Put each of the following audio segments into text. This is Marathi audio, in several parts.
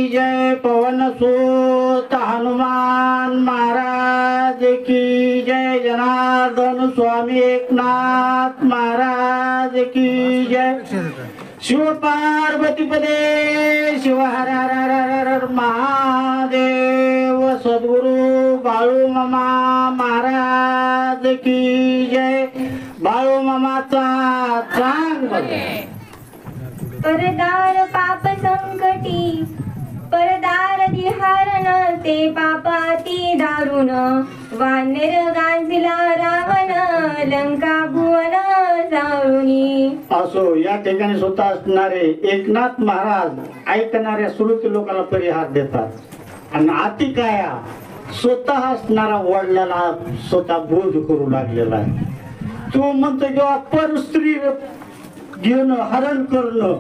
जय, पवन सुत हनुमान महाराज की जय, जनार्दन स्वामी एकनाथ महाराज की जय, शिव पार्वती पदे शिव हर हर हर हर हर महादेव, सद्गुरु बाळू मामा महाराज की जय, बाळू मामाचा चांग परदार पाप संकटी परदार दिहारण ते पापाती दारुण, वानर गांजिला रावण लंका भुवन जाळुनी. असो या ठिकाणी स्वतः असणारे एकनाथ महाराज ऐकणाऱ्या श्रोते लोकांना परिहार देतात आणि अतिकाया स्वतः असणारा वडिलाला स्वतः बोध करू लागलेला आहे. तो म्हणतो किंवा परस्त्री घेणं हरण करणं,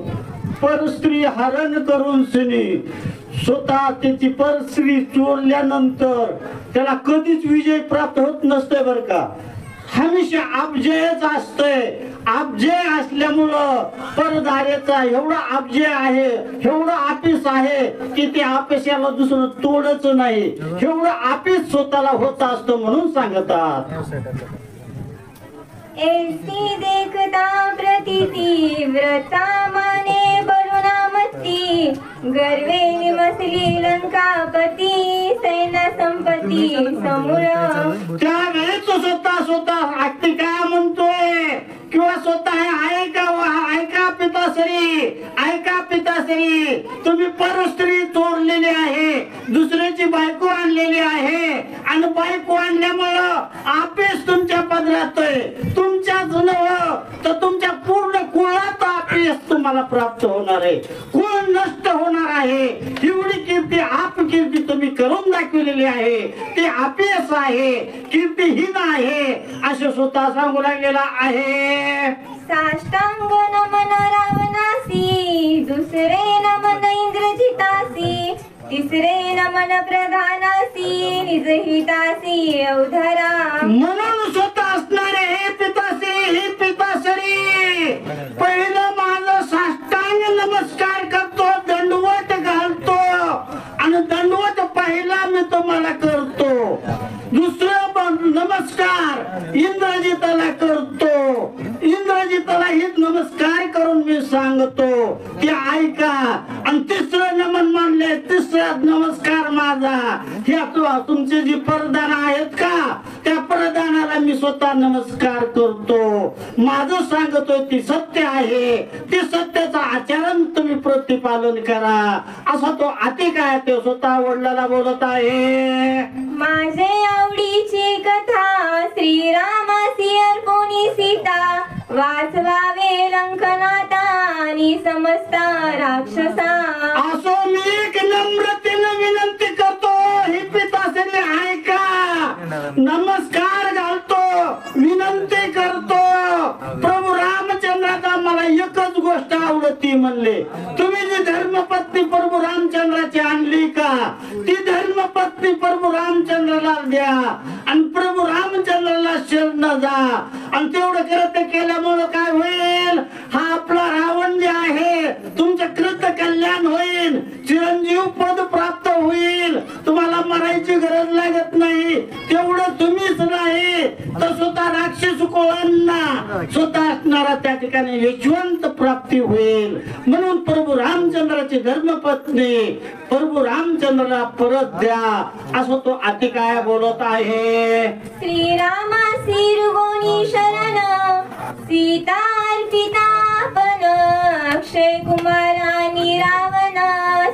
परस्त्री हरण करून सिनी स्वतः त्याची परस्त्री चोरल्यानंतर त्याला कधीच विजय प्राप्त होत नसते बर का, हमेशा अपजयच असतंय. अपजय असल्यामुळं परदारेचा एवढा अपजय आहे, एवढं आपिस आहे की ते आपिसाला दुसरं तोडच नाही, एवढं आपिस स्वतःला होत असतं म्हणून सांगतात. ऐसी देखता प्रतीती व्रता माने बरुणामती, गर्वे निमसली लंकापती सैन्य संपत्ती समूळ. त्यावेळेस तो स्वतः अगदी काय म्हणतोय किंवा स्वतः ऐका पिताश्री, ऐका पिताश्री, तुम्ही परस्त्री चोरलेली आहे, दुसऱ्याची बायको आणलेली आहे आणि बायको आणल्यामुळं आपेस तुमच्या पदरातोय, तुमच्याच नव्ह तर तुमच्या पूर्ण कुळात आपेस तुम्हाला प्राप्त होणार आहे, कुळ नष्ट होणार आहे. एवढी कीर्ती अपकीर्ती तुम्ही करून दाखवलेली आहे, ती आपेस आहे, कीर्तीहीन आहे असे स्वतः सांगू लागलेला आहे. साष्टांग नमन रावणासी, दुसरे नमन इंद्रजितासी, तिसरे नमन प्रधानासी, निजहितासी अवधरा. म्हणून स्वतः असणारे हे पिताश्री, हे पिताश्री, पहिलं माझं साष्टांग नमस्कार करतो, दंडवत घालतो आणि दंडवत पहिला मी तुम्हाला करतो. दुसरं नमस्कार इंद्रजिताला करतो, इंद्रजिताला हित नमस्कार करून मी सांगतो ते ऐका. आणि तिसरं नमन मानले, तिसरा नमस्कार माझा ह्या तुमचे जे प्रधान आहेत का त्या प्रधानाला मी स्वतः नमस्कार करतो. माझं सांगतोय ती सत्य आहे, ते सत्याचं आचरण तुम्ही प्रतिपालन करा असा तो अति काय ते स्वतः वडिलाला बोलत आहे. माझे आवडीची कथा श्रीरामासी अर्पोनी सीता, वाचवावे लंकनाता आणि समस्त राक्षसा. असो मी एक नम्रतेने विनंती करतो, ही पिताश्री ऐका, नमस्कार घालतो, विनंती करतो. प्रभू रामचंद्राचा मला एकच गोष्ट आवडती म्हणले, तुम्ही जी धर्मपत्नी प्रभू रामचंद्राची आणली का ती धर्मपत्नी प्रभू रामचंद्राला द्या आणि प्रभू रामचंद्राला शरण जा. आणि तेवढं करत केल्यामुळं काय होईल, हा आपला रावण जे आहे तुमचं कृत कल्याण होईल, चिरंजीव पद प्राप्त होईल, तुम्हाला मरायची गरज लागत नाही. तेवढं तुम्हीच नाही तर स्वतः राक्षस कुळांना स्वतः असणारा त्या ठिकाणी यशवंत प्राप्ती होईल. म्हणून प्रभू रामचंद्राची धर्मपत्नी प्रभू रामचंद्राला परत द्या असं तो अति काय बोलत आहे. श्रीरामा सिरगोनी शरण, सीता अर्पिता पण, अक्षय कुमारानी रावण,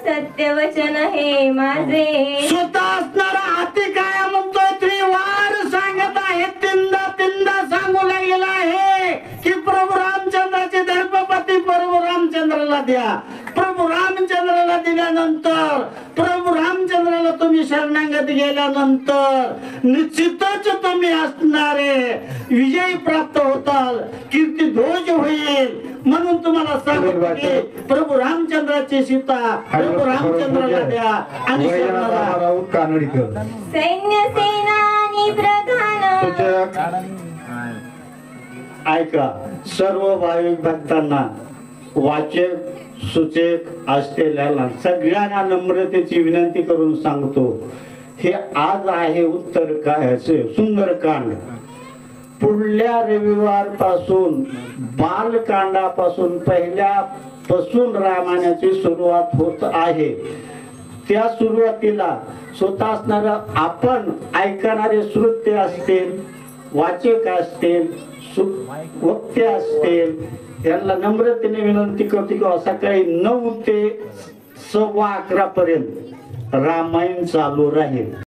सत्यवचन हे माझे. स्वतः असणारा अति काय म्हणतोय त्रिवार सांगत आहे, तीनदा तीनदा सांगू लागलेला आहे की प्रभू रामचंद्राचे धर्मपती प्रभू रामचंद्राला द्या. प्रभू रामचंद्राला दिल्यानंतर प्रभू रामचंद्राला तुम्ही शरणागत गेल्यानंतर निश्चितच तुम्ही असणारे विजयी प्राप्त होताल, कीर्ती ध्वज होईल. म्हणून तुम्हाला सांगतो की प्रभू रामचंद्राची सीता प्रभू रामचंद्राला द्या आणि सैन्य सेनानी प्रधान. ऐका सर्व भाविक भक्तांना वाचक सूचक असलेल्या सगळ्यांना नम्रतेची विनंती करून सांगतो, हे आज आहे सुंदरकांड. पुढल्या रविवार पासून बालकांडापासून पहिल्यापासून रामायणाची सुरुवात होत आहे. त्या सुरुवातीला स्वतः असणारा आपण ऐकणारे श्रोते असतील, वाचक असतील, वक्ते असतील, यांना नम्रतेने विनंती करतो की सकाळी 9 ते 11:15 पर्यंत रामायण चालू राहील.